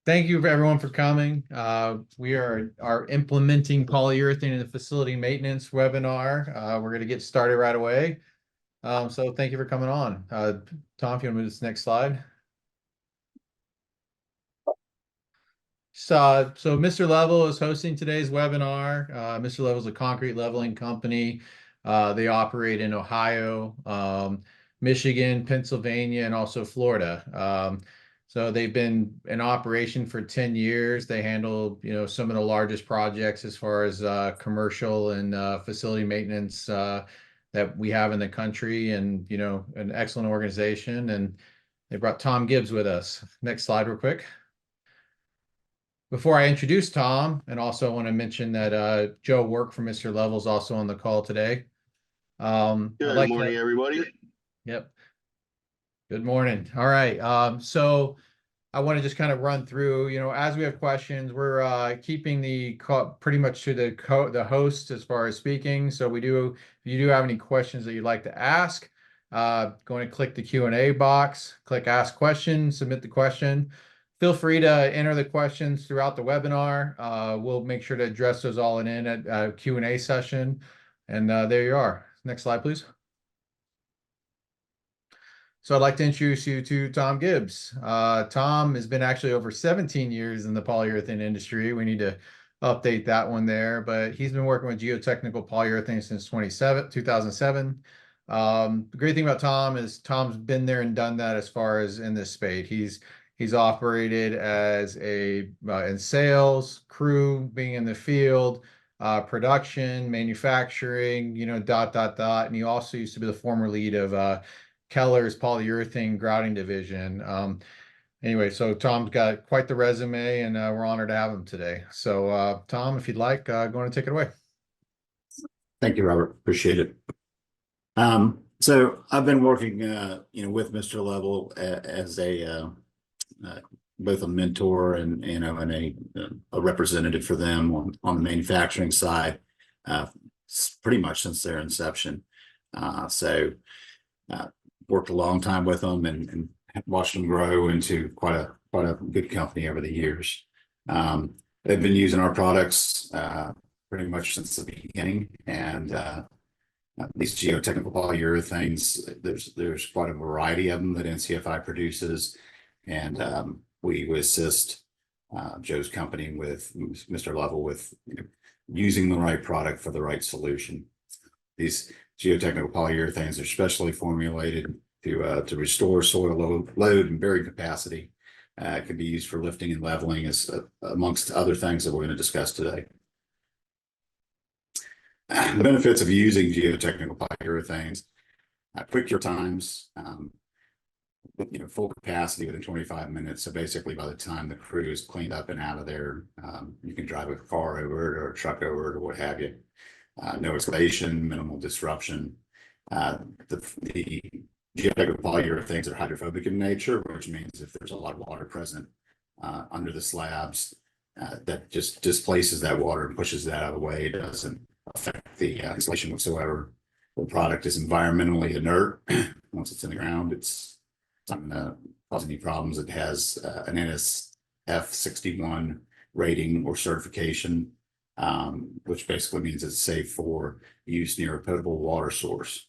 Thank you for everyone for coming. We are implementing polyurethane in the facility maintenance webinar. We're going to get started right away. So thank you for coming on. Tom, if you want to move to this next slide. So Mr. Level is hosting today's webinar. Mr. Level is a concrete leveling company. They operate in Ohio, Michigan, Pennsylvania, and also Florida. So they've been in operation for 10 years. They handle, some of the largest projects as far as commercial and facility maintenance that we have in the country, and an excellent organization. And they brought Tom Gibbs with us. Next slide, real quick. Before I introduce Tom, and also want to mention that Joe Work from Mr. Level is also on the call today. Good morning, everybody. Yep. Good morning. All right. So I want to just kind of run through, as we have questions, we're keeping the pretty much to the host as far as speaking. So if you do have any questions that you'd like to ask, going to click the Q&A box, click ask question, submit the question. Feel free to enter the questions throughout the webinar. We'll make sure to address those all in a Q&A session. And there you are. Next slide, please. So I'd like to introduce you to Tom Gibbs. Tom has been actually over 17 years in the polyurethane industry. We need to update that one there, but he's been working with geotechnical polyurethane since 2007. The great thing about Tom is Tom's been there and done that as far as in this space. He's operated as in sales, crew, being in the field, production, manufacturing, And he also used to be the former lead of Keller's polyurethane grouting division. Anyway, so Tom's got quite the resume, and we're honored to have him today. So Tom, if you'd like, go on and take it away. Thank you, Robert. Appreciate it. So I've been working, with Mr. Level as both a mentor and a representative for them on the manufacturing side, pretty much since their inception. Worked a long time with them and watched them grow into quite a good company over the years. They've been using our products pretty much since the beginning, and these geotechnical polyurethanes, there's quite a variety of them that NCFI produces, and we assist Joe's company with Mr. Level with using the right product for the right solution. These geotechnical polyurethanes are specially formulated to restore soil load and bearing capacity. It can be used for lifting and leveling, as amongst other things that we're going to discuss today. The benefits of using geotechnical polyurethanes: quick cure times, full capacity within 25 minutes. So basically, by the time the crew is cleaned up and out of there, you can drive a car over it or a truck over it or what have you. No escalation, minimal disruption. The geotechnical polyurethanes are hydrophobic in nature, which means if there's a lot of water present under the slabs, that just displaces that water and pushes that out of the way. It doesn't affect the insulation whatsoever. The product is environmentally inert. Once it's in the ground, it's not going to cause any problems. It has an NSF 61 rating or certification, which basically means it's safe for use near a potable water source.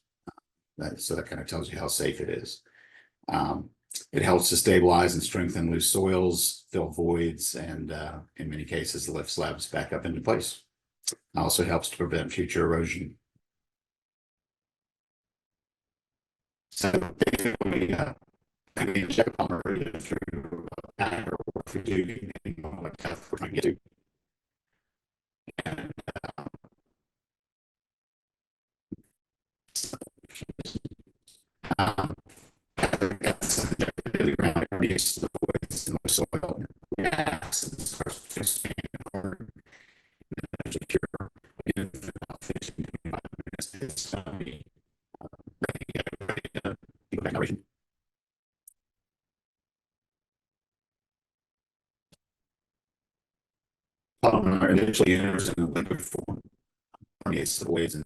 So that kind of tells you how safe it is. It helps to stabilize and strengthen loose soils, fill voids, and in many cases, lift slabs back up into place. It also helps to prevent future erosion. So basically, we inject polyurethane through a pack or through tubing, depending on what depth we're trying to get to. And the ground reduces the voids in the soil, reacts and starts to expand hard. And cure within about 15 to 25 minutes. It's ready to do evacuation. Polymer initially enters in a liquid form, permeates the voids and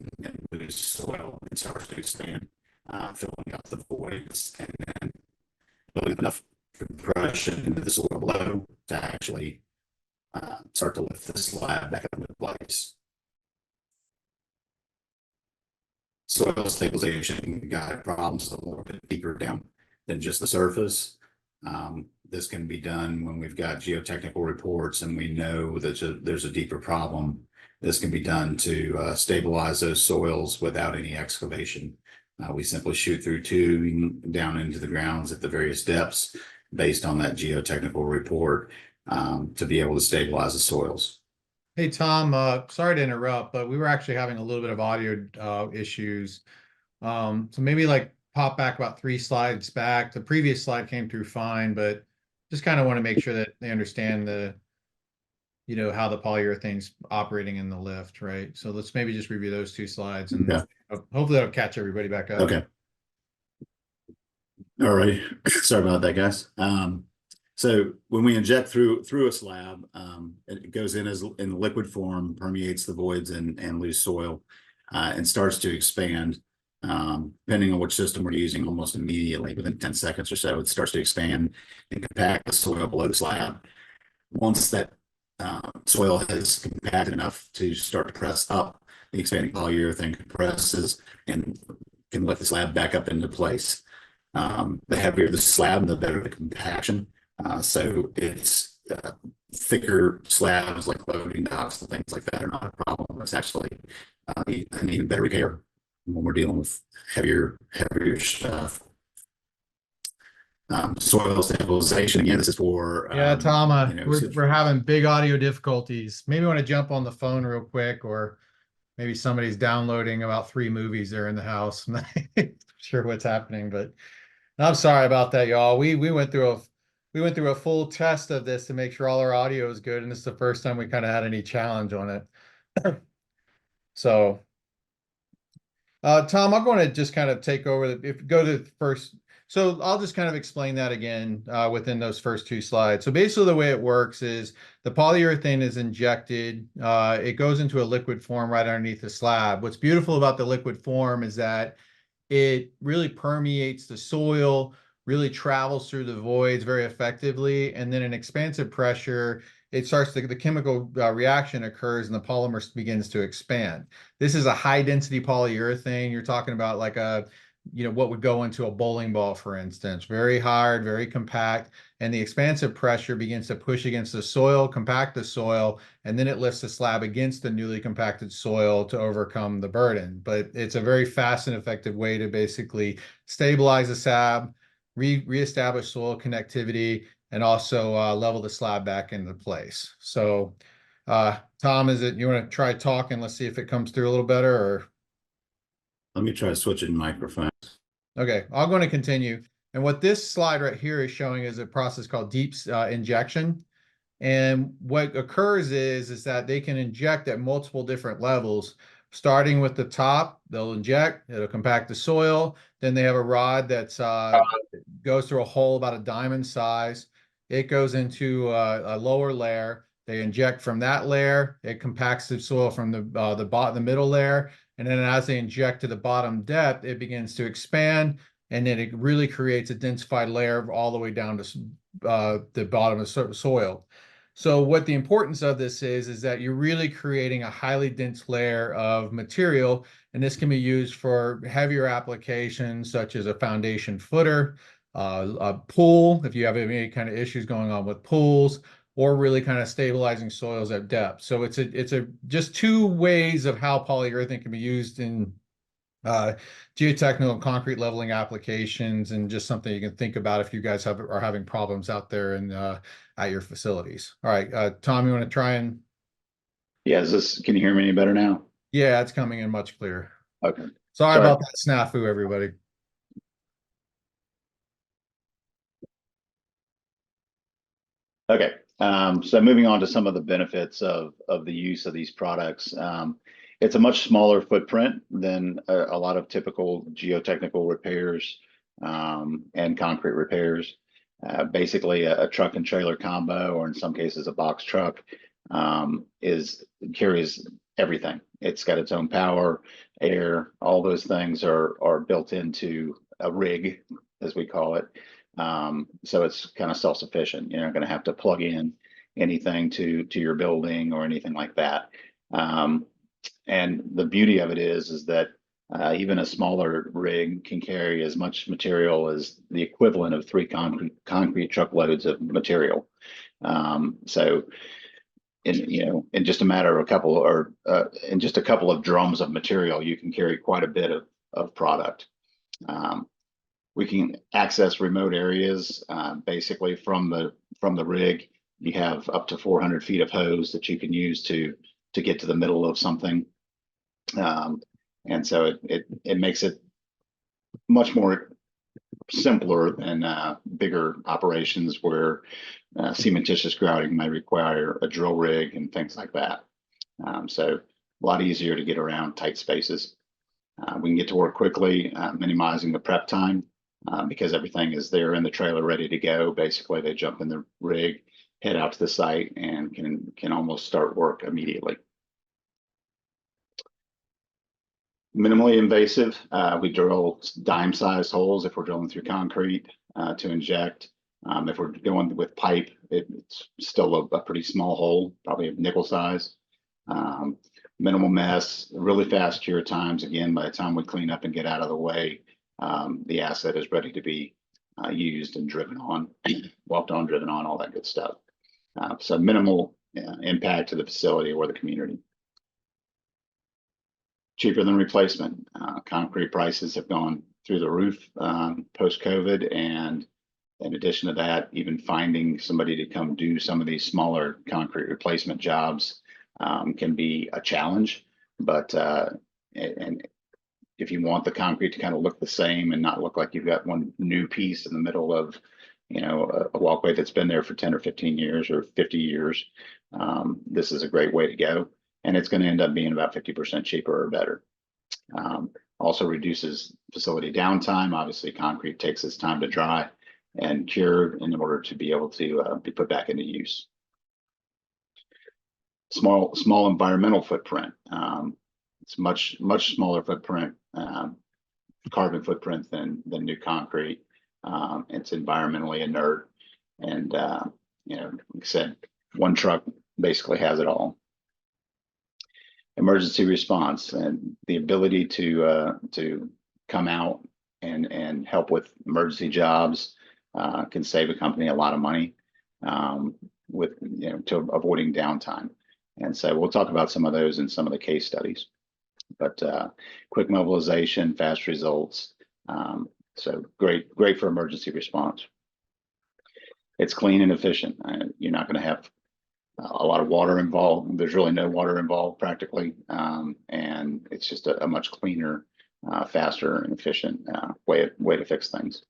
loose soil and starts to expand, filling up the voids and then building enough compression into the soil below to actually start to lift the slab back up into place. Soil stabilization got problems a little bit deeper down than just the surface. This can be done when we've got geotechnical reports and we know that there's a deeper problem. This can be done to stabilize those soils without any excavation. We simply shoot through tubing down into the grounds at the various depths based on that geotechnical report to be able to stabilize the soils. Hey, Tom, sorry to interrupt, but we were actually having a little bit of audio issues. So maybe like pop back about 3 slides back. The previous slide came through fine, but just kind of want to make sure that they understand how the polyurethane's operating in the lift, right? So let's maybe just review those 2 slides and hopefully that'll catch everybody back up. Okay. All right. Sorry about that, guys. So when we inject through a slab, it goes in in liquid form, permeates the voids and loose soil, and starts to expand. Depending on which system we're using, almost immediately within 10 seconds or so, it starts to expand and compact the soil below the slab. Once that soil has compacted enough to start to press up, the expanding polyurethane compresses and can lift the slab back up into place. The heavier the slab, the better the compaction. So it's thicker slabs like loading docks and things like that are not a problem. It's actually an even better repair when we're dealing with heavier stuff. Soil stabilization, again, this is for Tom, we're having big audio difficulties. Maybe want to jump on the phone real quick, or maybe somebody's downloading about 3 movies there in the house. I'm not sure what's happening, but I'm sorry about that, y'all. We went through a full test of this to make sure all our audio is good, and this is the first time we kind of had any challenge on it. So Tom, I'm going to just kind of take over go to the first. So I'll just kind of explain that again within those first 2 slides. So basically the way it works is the polyurethane is injected. It goes into a liquid form right underneath the slab. What's beautiful about the liquid form is that it really permeates the soil, really travels through the voids very effectively. And then an expansive pressure, it starts the chemical reaction occurs and the polymer begins to expand. This is a high density polyurethane. You're talking about like what would go into a bowling ball, for instance, very hard, very compact, and the expansive pressure begins to push against the soil, compact the soil, and then it lifts the slab against the newly compacted soil to overcome the burden. But it's a very fast and effective way to basically stabilize the slab, reestablish soil connectivity, and also level the slab back into place. So, Tom, you want to try talking? Let's see if it comes through a little better, or. Let me try switching microphones. Okay, I'm going to continue. And what this slide right here is showing is a process called deep injection. And what occurs is that they can inject at multiple different levels. Starting with the top, they'll inject, it'll compact the soil. Then they have a rod that goes through a hole about a diamond size. It goes into a lower layer. They inject from that layer. It compacts the soil from the middle layer. And then as they inject to the bottom depth, it begins to expand, and then it really creates a densified layer all the way down to the bottom of the soil. So what the importance of this is that you're really creating a highly dense layer of material, and this can be used for heavier applications such as a foundation footer, a pool, if you have any kind of issues going on with pools, or really kind of stabilizing soils at depth. So it's just 2 ways of how polyurethane can be used in geotechnical concrete leveling applications, and just something you can think about if you guys are having problems out there and at your facilities. All right, Tom, you want to try and? Yeah, can you hear me any better now? Yeah, it's coming in much clearer. Okay. Sorry about that snafu, everybody. Okay. So moving on to some of the benefits of the use of these products. It's a much smaller footprint than a lot of typical geotechnical repairs and concrete repairs. Basically, a truck and trailer combo, or in some cases a box truck, carries everything. It's got its own power, air, all those things are built into a rig, as we call it. So it's kind of self-sufficient. You're not going to have to plug in anything to your building or anything like that. And the beauty of it is that even a smaller rig can carry as much material as the equivalent of 3 concrete truckloads of material. So in just a matter of a couple, or in just a couple of drums of material, you can carry quite a bit of product. We can access remote areas basically from the rig. You have up to 400 feet of hose that you can use to get to the middle of something. And so it makes it much more simpler than bigger operations where cementitious grouting may require a drill rig and things like that. So a lot easier to get around tight spaces. We can get to work quickly, minimizing the prep time because everything is there in the trailer ready to go. Basically, they jump in the rig, head out to the site, and can almost start work immediately. Minimally invasive. We drill dime-sized holes if we're drilling through concrete to inject. If we're going with pipe, it's still a pretty small hole, probably a nickel size. Minimal mess, really fast cure times. Again, by the time we clean up and get out of the way, the asset is ready to be used and driven on, walked on, driven on, all that good stuff. So minimal impact to the facility or the community. Cheaper than replacement. Concrete prices have gone through the roof post-COVID, and in addition to that, even finding somebody to come do some of these smaller concrete replacement jobs can be a challenge. But and if you want the concrete to kind of look the same and not look like you've got one new piece in the middle of, a walkway that's been there for 10 or 15 years or 50 years, this is a great way to go. And it's going to end up being about 50% cheaper or better. Also reduces facility downtime. Obviously, concrete takes its time to dry and cure in order to be able to be put back into use. Small environmental footprint. It's much smaller footprint, carbon footprint than new concrete. It's environmentally inert, and like I said, one truck basically has it all. Emergency response and the ability to come out and help with emergency jobs can save a company a lot of money with to avoiding downtime. And so we'll talk about some of those in some of the case studies. But quick mobilization, fast results. So great for emergency response. It's clean and efficient. You're not going to have a lot of water involved. There's really no water involved practically. And it's just a much cleaner, faster and efficient way to fix things.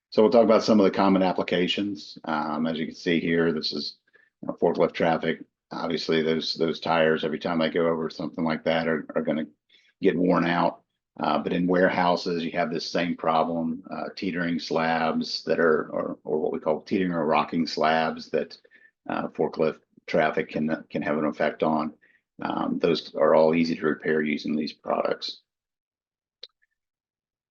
So we'll talk about some of the common applications. As you can see here, this is forklift traffic. Obviously, those tires, every time they go over something like that, are going to get worn out. But in warehouses, you have this same problem, teetering slabs that are or what we call teetering or rocking slabs that forklift traffic can have an effect on. Those are all easy to repair using these products.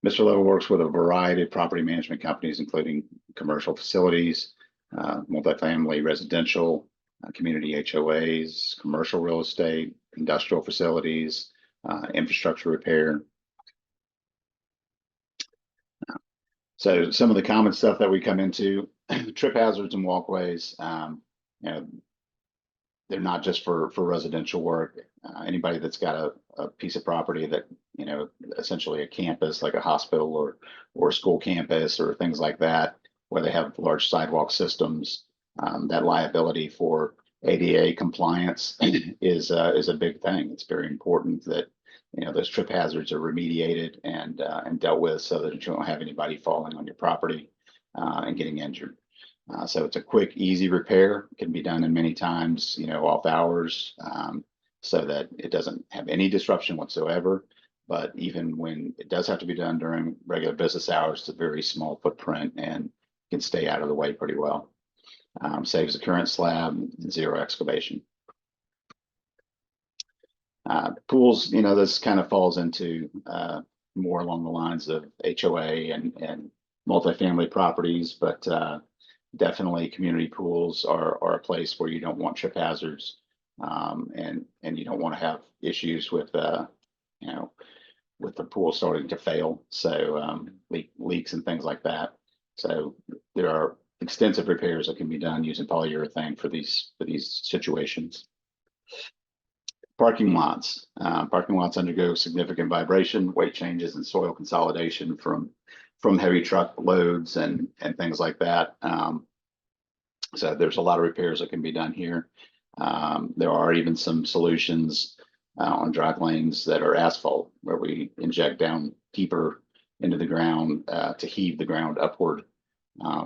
Mr. Level works with a variety of property management companies, including commercial facilities, multifamily residential, community HOAs, commercial real estate, industrial facilities, infrastructure repair. So some of the common stuff that we come into, trip hazards and walkways, they're not just for residential work. Anybody that's got a piece of property that, essentially a campus like a hospital or a school campus or things like that, where they have large sidewalk systems, that liability for ADA compliance is a big thing. It's very important that those trip hazards are remediated and dealt with so that you don't have anybody falling on your property and getting injured. So it's a quick, easy repair. It can be done in many times, off hours, so that it doesn't have any disruption whatsoever. But even when it does have to be done during regular business hours, it's a very small footprint and can stay out of the way pretty well. Saves the current slab and zero excavation. Pools, this kind of falls into more along the lines of HOA and multifamily properties, but definitely community pools are a place where you don't want trip hazards, and you don't want to have issues with you know, with the pool starting to fail, so leaks and things like that. So there are extensive repairs that can be done using polyurethane for these situations. Parking lots. Parking lots undergo significant vibration, weight changes, and soil consolidation from heavy truck loads and things like that. So there's a lot of repairs that can be done here. There are even some solutions on drive lanes that are asphalt, where we inject down deeper into the ground to heave the ground upward.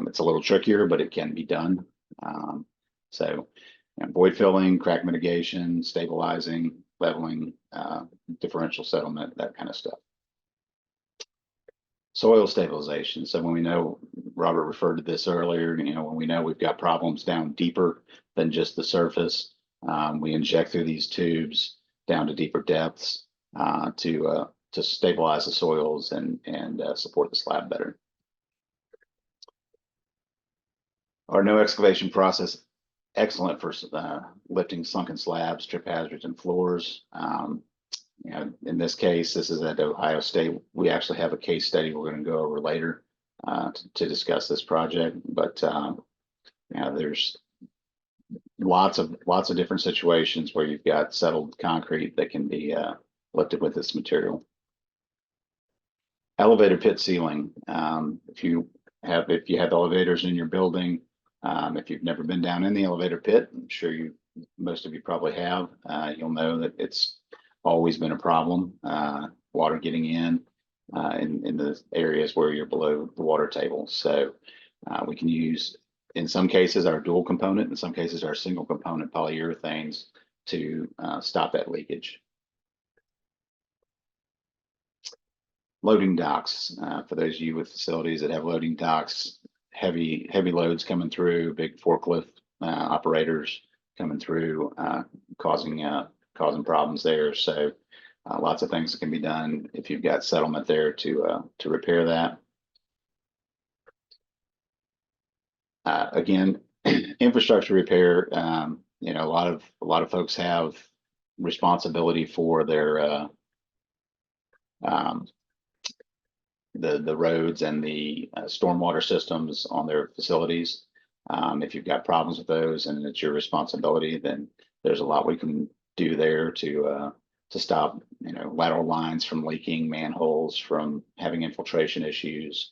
It's a little trickier, but it can be done. So void filling, crack mitigation, stabilizing, leveling, differential settlement, that kind of stuff. Soil stabilization. So when we know, Robert referred to this earlier, when we know we've got problems down deeper than just the surface, we inject through these tubes down to deeper depths to stabilize the soils and support the slab better. Our no excavation process, excellent for lifting sunken slabs, trip hazards, and floors. In this case, this is at Ohio State. We actually have a case study we're going to go over later to discuss this project. But there's lots of different situations where you've got settled concrete that can be lifted with this material. Elevator pit sealing. If you have elevators in your building, if you've never been down in the elevator pit, I'm sure most of you probably have, you'll know that it's always been a problem, water getting in the areas where you're below the water table. So we can use, in some cases, our dual component, in some cases our single component polyurethanes to stop that leakage. Loading docks. For those of you with facilities that have loading docks, heavy loads coming through, big forklift operators coming through, causing problems there. So lots of things that can be done if you've got settlement there to repair that. Again, infrastructure repair. A lot of folks have responsibility for their the roads and the stormwater systems on their facilities. If you've got problems with those and it's your responsibility, then there's a lot we can do there to stop lateral lines from leaking, manholes from having infiltration issues.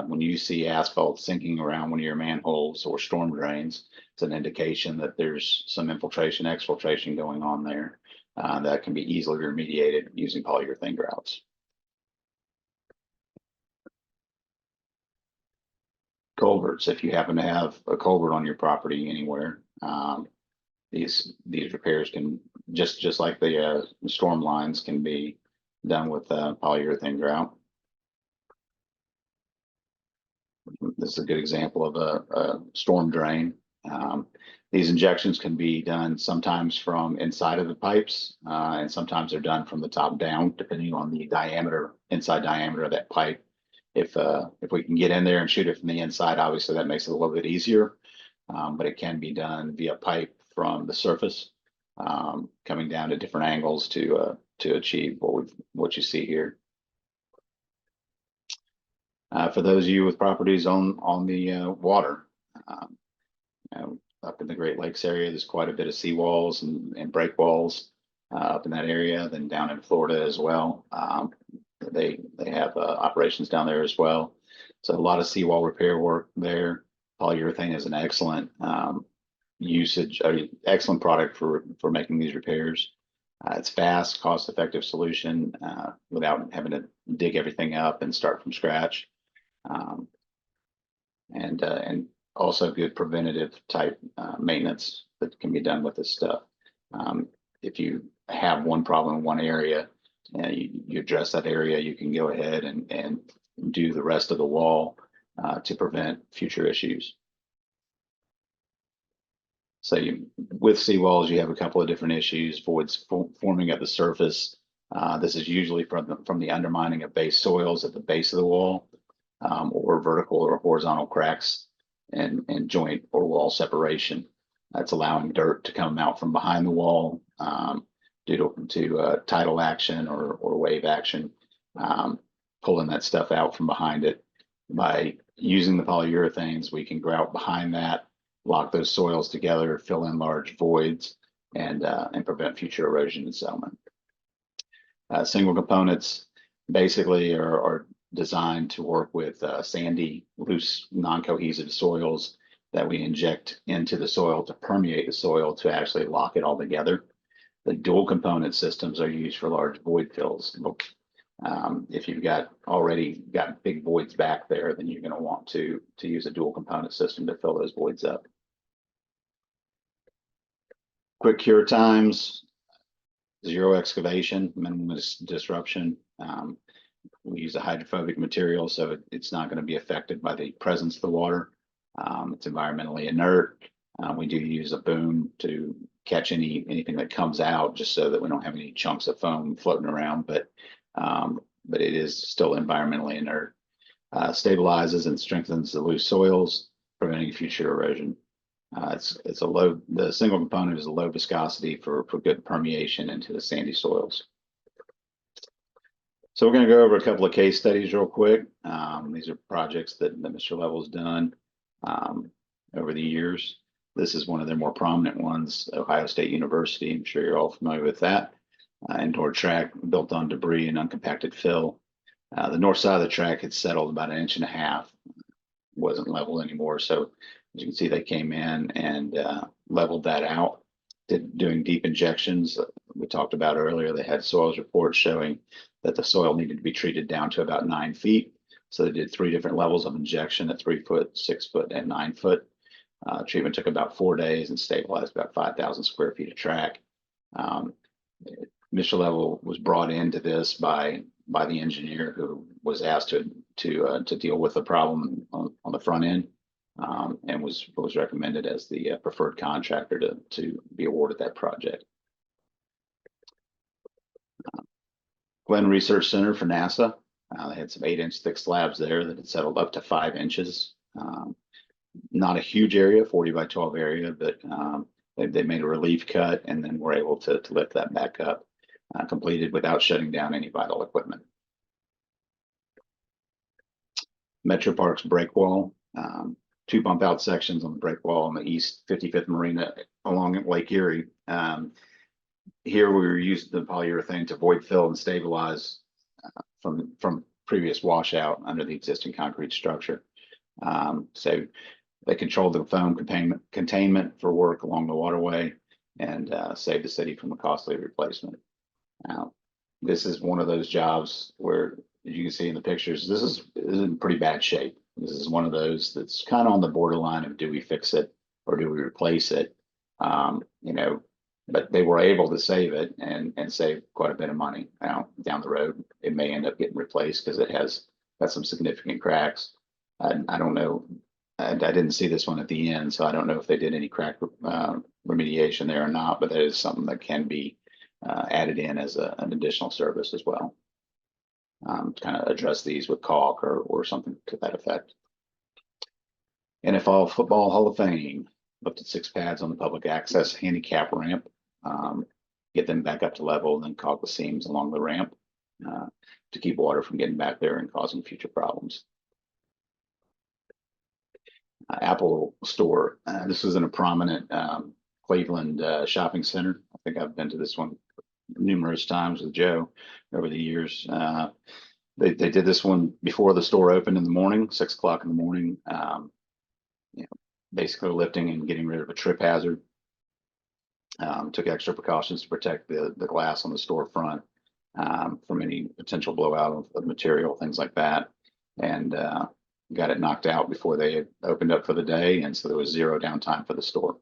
When you see asphalt sinking around one of your manholes or storm drains, it's an indication that there's some infiltration, exfiltration going on there that can be easily remediated using polyurethane grouts. Culverts. If you happen to have a culvert on your property anywhere, these repairs can just like the storm lines can be done with polyurethane grout. This is a good example of a storm drain. These injections can be done sometimes from inside of the pipes, and sometimes they're done from the top down, depending on the inside diameter of that pipe. If we can get in there and shoot it from the inside, obviously that makes it a little bit easier, but it can be done via pipe from the surface, coming down to different angles to achieve what you see here. For those of you with properties on the water, up in the Great Lakes area, there's quite a bit of seawalls and breakwalls up in that area. Then down in Florida as well, they have operations down there as well. So a lot of seawall repair work there. Polyurethane is an excellent excellent product for making these repairs. It's fast, cost-effective solution without having to dig everything up and start from scratch. And also good preventative type maintenance that can be done with this stuff. If you have one problem in one area, you address that area, you can go ahead and do the rest of the wall to prevent future issues. So with seawalls, you have a couple of different issues. Voids forming at the surface. This is usually from the undermining of base soils at the base of the wall. or vertical or horizontal cracks and joint or wall separation. That's allowing dirt to come out from behind the wall due to tidal action or wave action, pulling that stuff out from behind it. By using the polyurethanes, we can grout behind that, lock those soils together, fill in large voids, and prevent future erosion and settlement. Single components basically are designed to work with sandy, loose, non-cohesive soils that we inject into the soil to permeate the soil to actually lock it all together. The dual component systems are used for large void fills. If you've already got big voids back there, then you're going to want to use a dual component system to fill those voids up. Quick cure times, zero excavation, minimal disruption. We use a hydrophobic material, so it's not going to be affected by the presence of the water. It's environmentally inert. We do use a boom to catch anything that comes out, just so that we don't have any chunks of foam floating around. But it is still environmentally inert. Stabilizes and strengthens the loose soils, preventing future erosion. The single component is a low viscosity for good permeation into the sandy soils. So we're going to go over a couple of case studies real quick. These are projects that Mr. Level's done over the years. This is one of their more prominent ones, Ohio State University. I'm sure you're all familiar with that. Indoor track built on debris and uncompacted fill. The north side of the track had settled about 1.5 inches. Wasn't level anymore. So as you can see, they came in and leveled that out, doing deep injections. We talked about earlier, they had soils reports showing that the soil needed to be treated down to about 9 feet. So they did 3 different levels of injection at 3 foot, 6 foot, and 9 foot. Treatment took about 4 days and stabilized about 5,000 square feet of track. Mr. Level was brought into this by the engineer who was asked to deal with the problem on the front end, and was recommended as the preferred contractor to be awarded that project. Glenn Research Center for NASA. They had some 8-inch thick slabs there that had settled up to 5 inches. Not a huge area, 40 by 12 area, but they made a relief cut and then were able to lift that back up, completed without shutting down any vital equipment. Metro Park's break wall, 2 bump out sections on the break wall on the East 55th Marina along Lake Erie. Here we were using the polyurethane to void fill and stabilize from previous washout under the existing concrete structure. So they controlled the foam containment for work along the waterway and saved the city from a costly replacement. Now, this is one of those jobs where, as you can see in the pictures, this is in pretty bad shape. This is one of those that's kind of on the borderline of, do we fix it or do we replace it? But they were able to save it and save quite a bit of money. Now, down the road, it may end up getting replaced because it has got some significant cracks. I don't know. I didn't see this one at the end, so I don't know if they did any crack remediation there or not, but that is something that can be added in as an additional service as well. To kind of address these with caulk or something to that effect. NFL Football Hall of Fame looked at 6 pads on the public access handicap ramp, get them back up to level, and then caulk the seams along the ramp to keep water from getting back there and causing future problems. Apple Store. This was in a prominent Cleveland shopping center. I think I've been to this one numerous times with Joe over the years. They did this one before the store opened in the morning, 6 o'clock in the morning. Basically lifting and getting rid of a trip hazard. Took extra precautions to protect the glass on the storefront from any potential blowout of material, things like that, and got it knocked out before they had opened up for the day, and so there was 0 downtime for the store.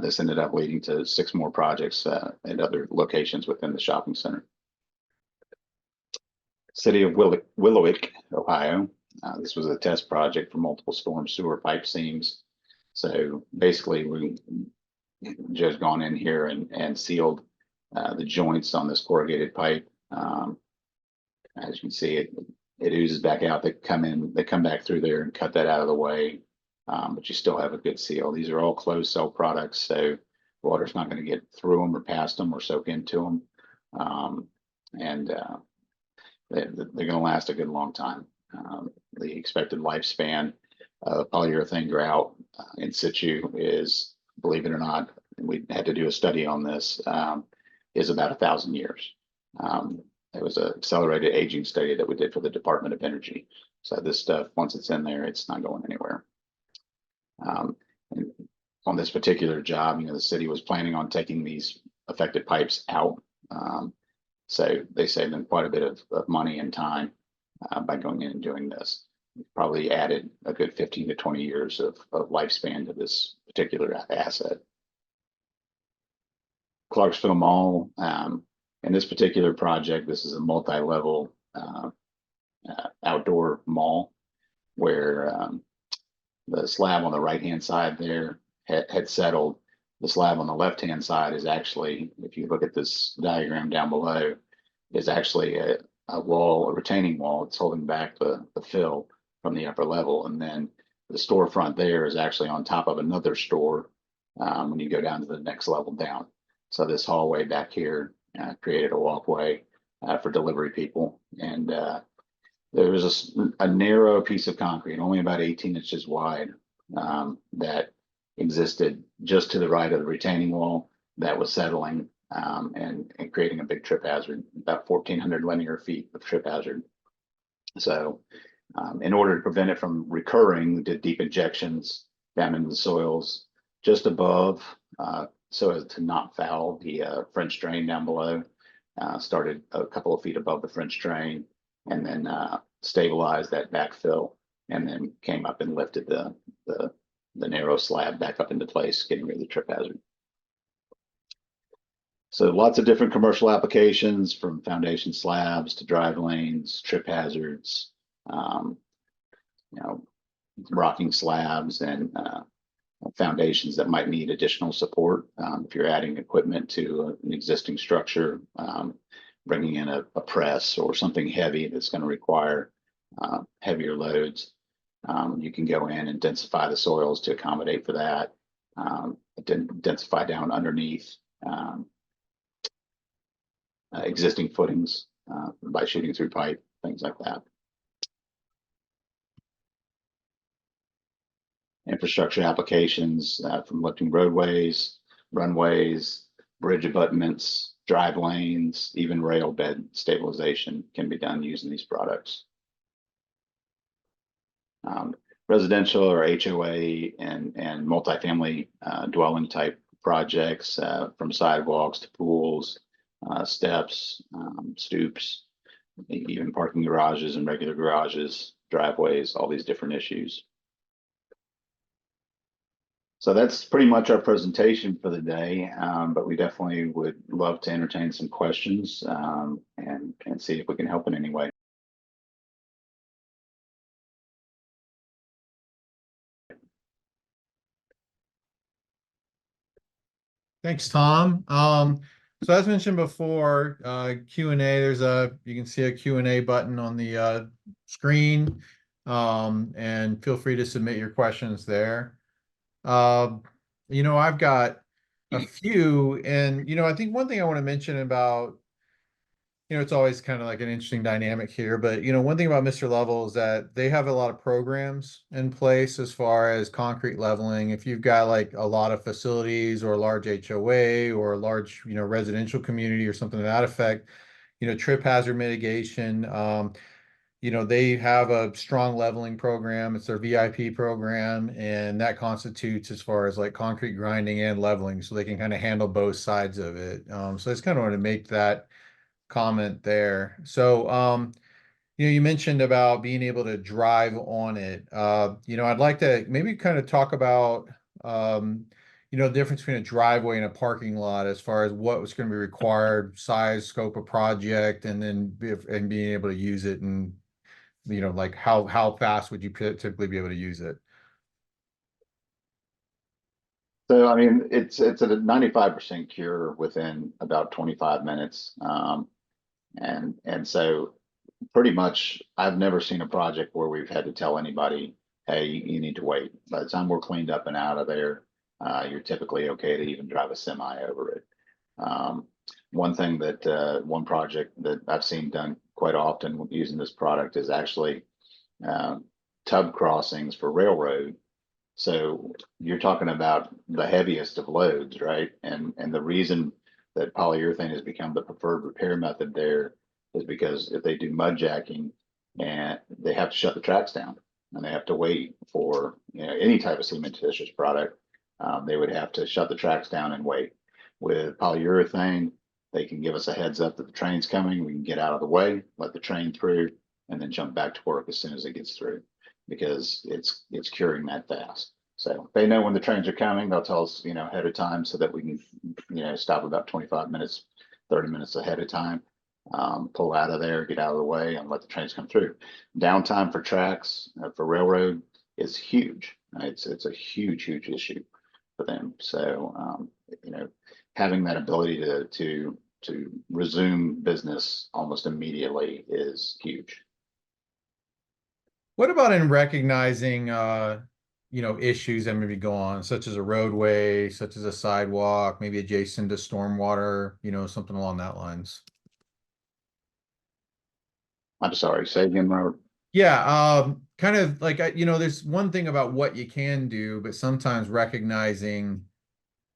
This ended up leading to 6 more projects at other locations within the shopping center. City of Willowick, Ohio. This was a test project for multiple storm sewer pipe seams. So basically, Joe's gone in here and sealed the joints on this corrugated pipe. As you can see, it oozes back out. They come back through there and cut that out of the way. But you still have a good seal. These are all closed cell products, so water's not going to get through them or past them or soak into them. They're going to last a good long time. The expected lifespan of polyurethane grout in situ is, believe it or not, we had to do a study on this, is about 1,000 years. It was an accelerated aging study that we did for the Department of Energy. So this stuff, once it's in there, it's not going anywhere. And on this particular job, the city was planning on taking these affected pipes out. So they saved them quite a bit of money and time by going in and doing this. Probably added a good 15 to 20 years of lifespan to this particular asset. Clarksville Mall, in this particular project, this is a multi-level outdoor mall where the slab on the right-hand side there had settled. The slab on the left-hand side is actually, if you look at this diagram down below, is actually a wall, a retaining wall. It's holding back the fill from the upper level. And then the storefront there is actually on top of another store when you go down to the next level down. So this hallway back here created a walkway for delivery people. And there was a narrow piece of concrete, only about 18 inches wide, that existed just to the right of the retaining wall that was settling and creating a big trip hazard, about 1,400 linear feet of trip hazard. So in order to prevent it from recurring, we did deep injections down into the soils just above so as to not foul the French drain down below. Started a couple of feet above the French drain and then stabilized that backfill and then came up and lifted the narrow slab back up into place, getting rid of the trip hazard. So lots of different commercial applications, from foundation slabs to drive lanes, trip hazards, rocking slabs and foundations that might need additional support. If you're adding equipment to an existing structure, bringing in a press or something heavy that's going to require heavier loads, you can go in and densify the soils to accommodate for that, densify down underneath existing footings by shooting through pipe, things like that. Infrastructure applications from lifting roadways, runways, bridge abutments, drive lanes, even rail bed stabilization can be done using these products. Residential or HOA and multifamily dwelling type projects, from sidewalks to pools, steps, stoops, even parking garages and regular garages, driveways, all these different issues. So that's pretty much our presentation for the day, but we definitely would love to entertain some questions and see if we can help in any way. Thanks, Tom. So as mentioned before, Q&A, you can see a Q&A button on the screen, and feel free to submit your questions there. I've got a few, and I think one thing I want to mention about, it's always kind of like an interesting dynamic here, but one thing about Mr. Level is that they have a lot of programs in place as far as concrete leveling. If you've got like a lot of facilities or a large HOA or a large, residential community or something to that effect, trip hazard mitigation, they have a strong leveling program. It's their VIP program, and that constitutes as far as like concrete grinding and leveling, so they can kind of handle both sides of it. So I just kind of want to make that comment there. So, you mentioned about being able to drive on it. I'd like to maybe kind of talk about, the difference between a driveway and a parking lot as far as what was going to be required, size, scope of project, and then being able to use it, and like how fast would you typically be able to use it? So, I mean, it's a 95% cure within about 25 minutes. And so pretty much, I've never seen a project where we've had to tell anybody, hey, you need to wait. By the time we're cleaned up and out of there, you're typically okay to even drive a semi over it. One thing that one project that I've seen done quite often using this product is actually tub crossings for railroad. So you're talking about the heaviest of loads, right? And the reason that polyurethane has become the preferred repair method there is because if they do mud jacking, and they have to shut the tracks down, and they have to wait for, you know, any type of cementitious product, they would have to shut the tracks down and wait. With polyurethane, they can give us a heads up that the train's coming. We can get out of the way, let the train through, and then jump back to work as soon as it gets through, because it's curing that fast. So they know when the trains are coming. They'll tell us, you know, ahead of time, so that we can, you know, stop about 25 minutes, 30 minutes ahead of time, pull out of there, get out of the way, and let the trains come through. Downtime for tracks, for railroad, is huge. It's a huge issue for them. So, you know, having that ability to resume business almost immediately is huge. What about in recognizing, you know, issues that maybe go on, such as a roadway, such as a sidewalk, maybe adjacent to stormwater, you know, something along that lines? I'm sorry, say again, Robert. Yeah, kind of like, you know, there's one thing about what you can do, but sometimes recognizing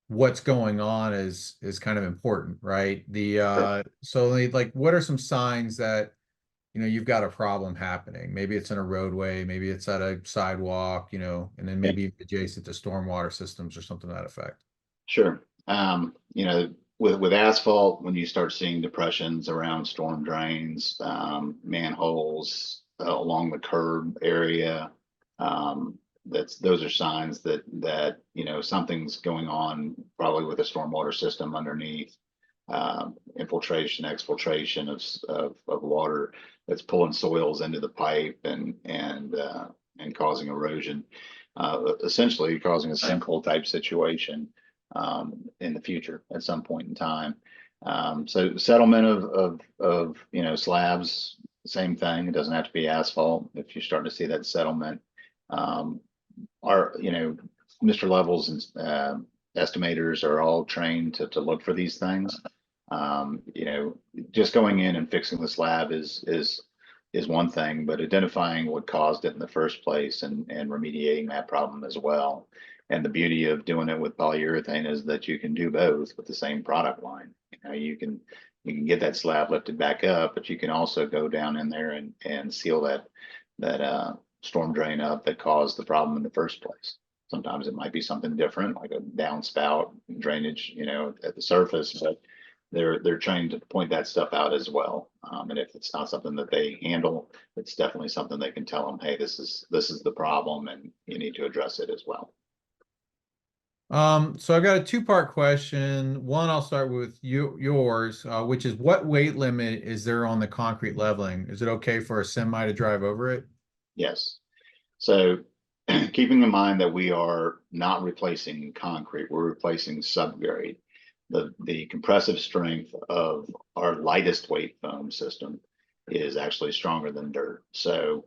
what's going on is kind of important, right? So like, what are some signs that, you know, you've got a problem happening? Maybe it's in a roadway, maybe it's at a sidewalk, you know, and then maybe adjacent to stormwater systems or something to that effect. Sure. You know, with asphalt, when you start seeing depressions around storm drains, manholes along the curb area, those are signs that you know, something's going on, probably with a stormwater system underneath. Infiltration, exfiltration of water that's pulling soils into the pipe and causing erosion, essentially causing a sinkhole type situation in the future at some point in time. So settlement of you know, slabs, same thing. It doesn't have to be asphalt. If you're starting to see that settlement, you know, Mr. Levels and estimators are all trained to look for these things. You know, just going in and fixing the slab is one thing, but identifying what caused it in the first place and remediating that problem as well. And the beauty of doing it with polyurethane is that you can do both with the same product line. You know, you can get that slab lifted back up, but you can also go down in there and seal that storm drain up that caused the problem in the first place. Sometimes it might be something different, like a downspout drainage, you know, at the surface, but they're trying to point that stuff out as well. And if it's not something that they handle, it's definitely something they can tell them, hey, this is the problem, and you need to address it as well. So I've got a two-part question. One, I'll start with yours, which is, what weight limit is there on the concrete leveling? Is it okay for a semi to drive over it? Yes. So keeping in mind that we are not replacing concrete, we're replacing subgrade. The compressive strength of our lightest weight foam system is actually stronger than dirt. So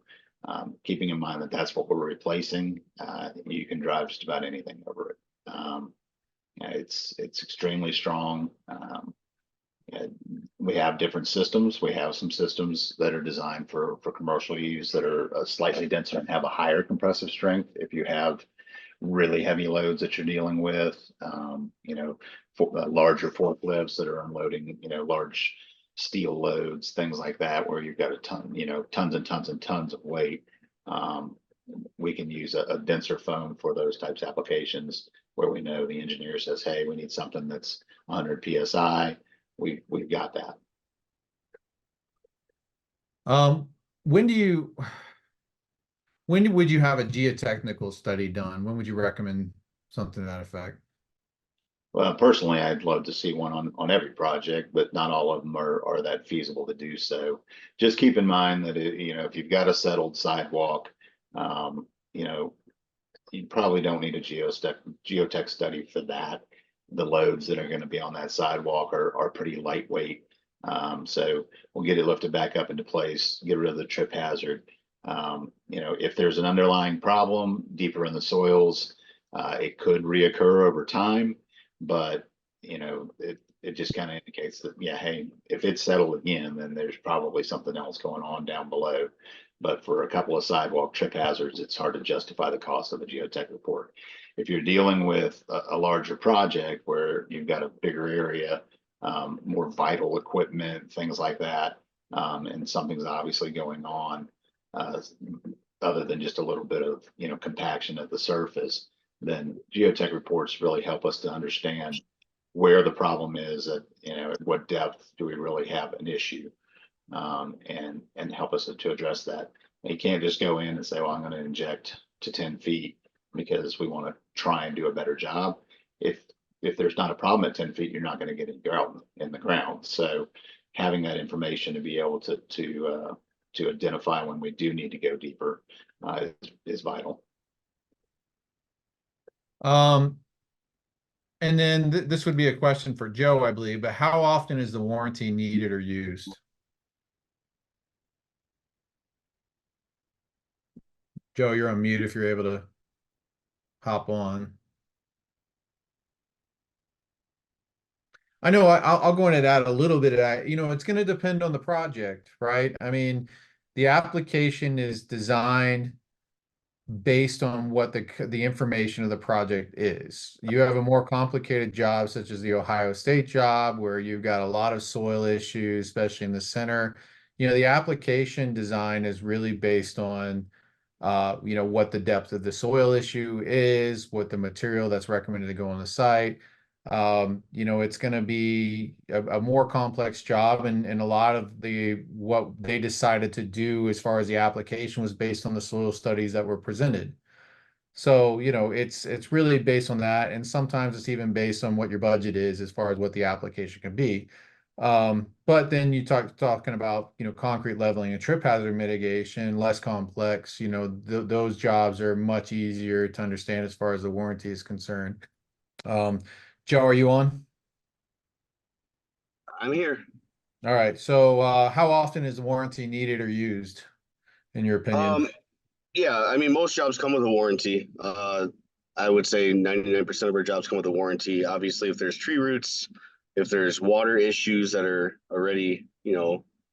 keeping in mind that that's what we're replacing, you can drive just about anything over it. It's extremely strong. We have different systems. We have some systems that are designed for commercial use that are slightly denser and have a higher compressive strength. If you have really heavy loads that you're dealing with, you know, larger forklifts that are unloading, you know, large steel loads, things like that, where you've got a ton, you know, tons and tons and tons of weight. We can use a denser foam for those types of applications, where we know the engineer says, hey, we need something that's 100 PSI. We've got that. When would you have a geotechnical study done? When would you recommend something to that effect? Well, personally, I'd love to see one on every project, but not all of them are that feasible to do so. Just keep in mind that you know, if you've got a settled sidewalk, you know, you probably don't need a geotech study for that. The loads that are going to be on that sidewalk are pretty lightweight. So we'll get it lifted back up into place, get rid of the trip hazard. If there's an underlying problem deeper in the soils, it could reoccur over time, but it just kind of indicates that, yeah, hey, if it's settled again, then there's probably something else going on down below. But for a couple of sidewalk trip hazards, it's hard to justify the cost of a geotech report. If you're dealing with a larger project where you've got a bigger area, more vital equipment, things like that, and something's obviously going on, other than just a little bit of compaction at the surface, then geotech reports really help us to understand where the problem is at what depth do we really have an issue, and help us to address that. You can't just go in and say, well, I'm going to inject to 10 feet because we want to try and do a better job. If there's not a problem at 10 feet, you're not going to get it out in the ground. So having that information to be able to identify when we do need to go deeper is vital. And then this would be a question for Joe, I believe, but how often is the warranty needed or used? Joe, you're on mute if you're able to hop on. I know I'll go into that a little bit. It's going to depend on the project, right? I mean, the application is designed based on what the information of the project is. You have a more complicated job, such as the Ohio State job, where you've got a lot of soil issues, especially in the center. The application design is really based on, what the depth of the soil issue is, what the material that's recommended to go on the site. It's going to be a more complex job, and a lot of what they decided to do as far as the application was based on the soil studies that were presented. So, it's really based on that, and sometimes it's even based on what your budget is as far as what the application can be. But then you talking about, concrete leveling and trip hazard mitigation, less complex, those jobs are much easier to understand as far as the warranty is concerned. Joe, are you on? I'm here. All right. So, how often is the warranty needed or used, in your opinion? Yeah, I mean, most jobs come with a warranty. I would say 99% of our jobs come with a warranty. Obviously, if there's tree roots, if there's water issues that are already,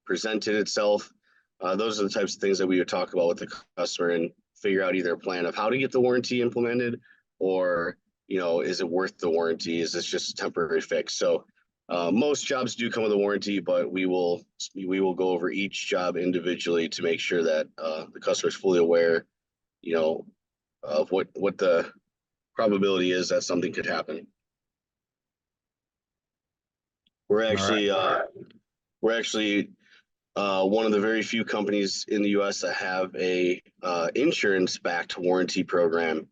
presented itself, those are the types of things that we would talk about with the customer and figure out either a plan of how to get the warranty implemented, or, is it worth the warranty? Is this just a temporary fix? So most jobs do come with a warranty, but we will go over each job individually to make sure that the customer is fully aware, of what the probability is that something could happen. We're actually one of the very few companies in the U.S. that have a insurance-backed warranty program.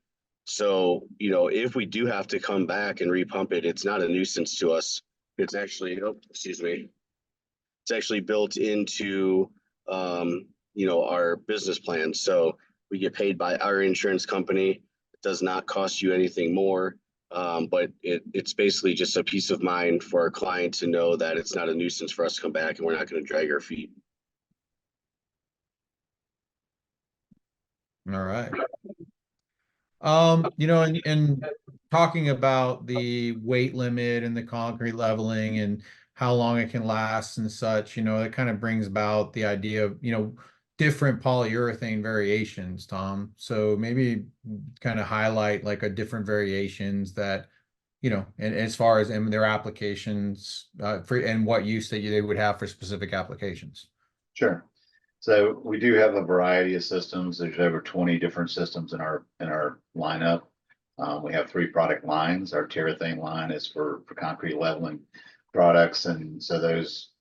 So, if we do have to come back and repump it, it's not a nuisance to us. It's actually, it's actually built into, our business plan. So we get paid by our insurance company. It does not cost you anything more, but it's basically just a peace of mind for our client to know that it's not a nuisance for us to come back and we're not going to drag our feet. All right. And talking about the weight limit and the concrete leveling and how long it can last and such, that kind of brings about the idea of, different polyurethane variations, Tom. So maybe kind of highlight like a different variations that, and as far as their applications, and what use that they would have for specific applications. Sure. So we do have a variety of systems. There's over 20 different systems in our lineup. We have 3 product lines. Our Terrathane line is for concrete leveling products, and so those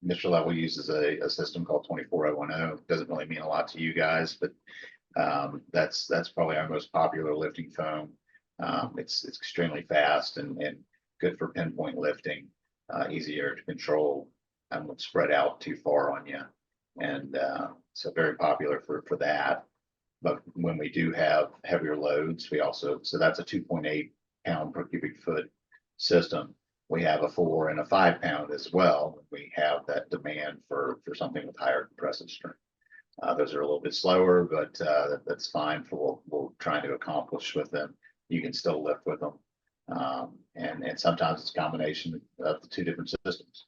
Mr. Level uses a system called 24010. Doesn't really mean a lot to you guys, but that's probably our most popular lifting foam. It's extremely fast and good for pinpoint lifting, easier to control, and won't spread out too far on you. And so very popular for that. But when we do have heavier loads, we also, so that's a 2.8 pound per cubic foot system. We have a 4 and a 5 pound as well. We have that demand for something with higher compressive strength. Those are a little bit slower, but that's fine for what we're trying to accomplish with them. You can still lift with them. And sometimes it's a combination of the two different systems.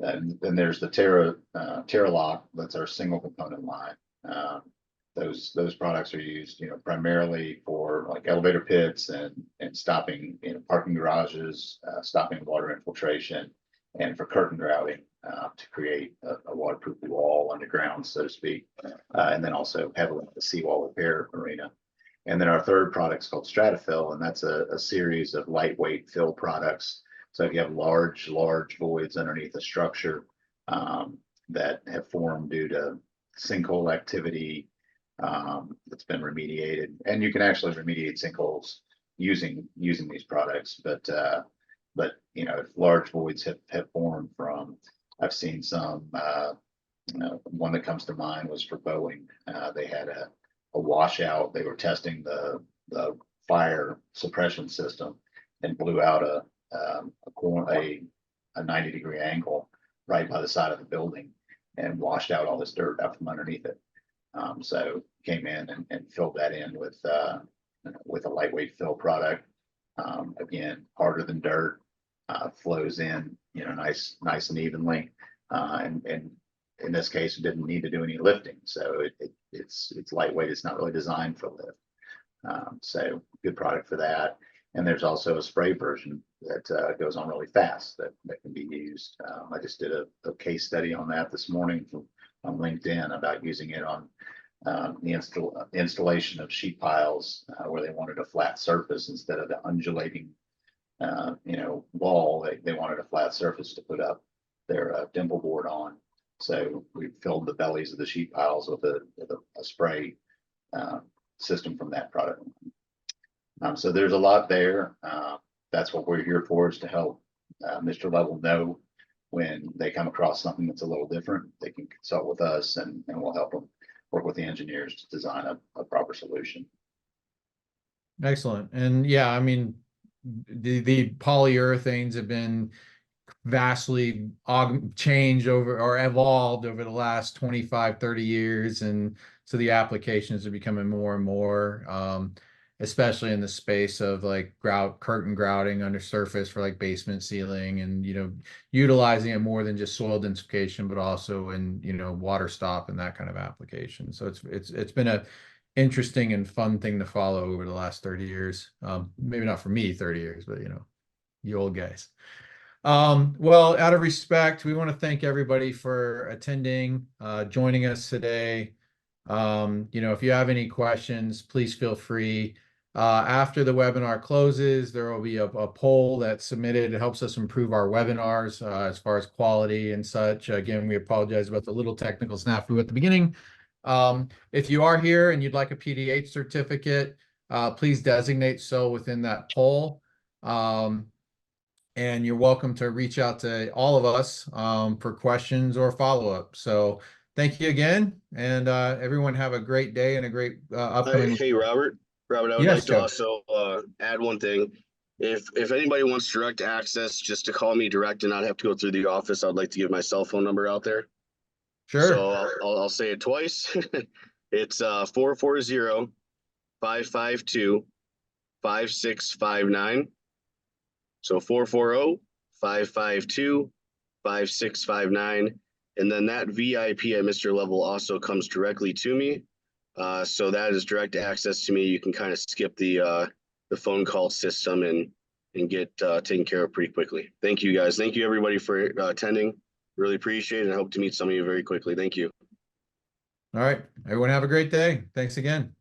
And then there's the Terralock. That's our single component line. Those products are used, primarily for like elevator pits and stopping, parking garages, stopping water infiltration, and for curtain grouting to create a waterproof wall underground, so to speak, and then also heavily in the seawall repair arena. And then our third product is called Stratafill, and that's a series of lightweight fill products. So if you have large voids underneath the structure that have formed due to sinkhole activity that's been remediated, and you can actually remediate sinkholes using these products, but if large voids have formed from, I've seen some, one that comes to mind was for Boeing. They had a washout. They were testing the fire suppression system and blew out a 90-degree angle right by the side of the building and washed out all this dirt out from underneath it. So came in and filled that in with a lightweight fill product. Again, harder than dirt, flows in, nice and evenly. And in this case, it didn't need to do any lifting. So it's lightweight. It's not really designed for lift. So good product for that. And there's also a spray version that goes on really fast that can be used. I just did a case study on that this morning on LinkedIn about using it on the installation of sheet piles where they wanted a flat surface instead of the undulating wall. They wanted a flat surface to put up their dimple board on. So we filled the bellies of the sheet piles with a spray system from that product. So there's a lot there. That's what we're here for, is to help Mr. Level know when they come across something that's a little different. They can consult with us and we'll help them work with the engineers to design a proper solution. Excellent. And yeah, I mean, the polyurethanes have been vastly changed over or evolved over the last 25, 30 years. And so the applications are becoming more and more, especially in the space of like curtain grouting under surface for like basement sealing and, utilizing it more than just soil densification, but also in, water stop and that kind of application. So it's been a interesting and fun thing to follow over the last 30 years. Maybe not for me 30 years, but you old guys. Well, out of respect, we want to thank everybody for attending, joining us today. If you have any questions, please feel free. After the webinar closes, there will be a poll that's submitted. It helps us improve our webinars as far as quality and such. Again, we apologize about the little technical snafu at the beginning. If you are here and you'd like a PDH certificate, please designate so within that poll. And you're welcome to reach out to all of us for questions or follow-up. So thank you again, and everyone have a great day and a great upcoming. Hey, Robert, I would Yes, like to Joe. also add one thing. If anybody wants direct access, just to call me direct and not have to go through the office, I'd like to give my cell phone number out there. Sure. So I'll say it twice. It's 440-552-5659. So 440-552-5659. And then that VIP at Mr. Level also comes directly to me. So that is direct access to me. You can kind of skip the phone call system and get taken care of pretty quickly. Thank you, guys. Thank you, everybody, for attending. Really appreciate it. I hope to meet some of you very quickly. Thank you. All right. Everyone have a great day. Thanks again.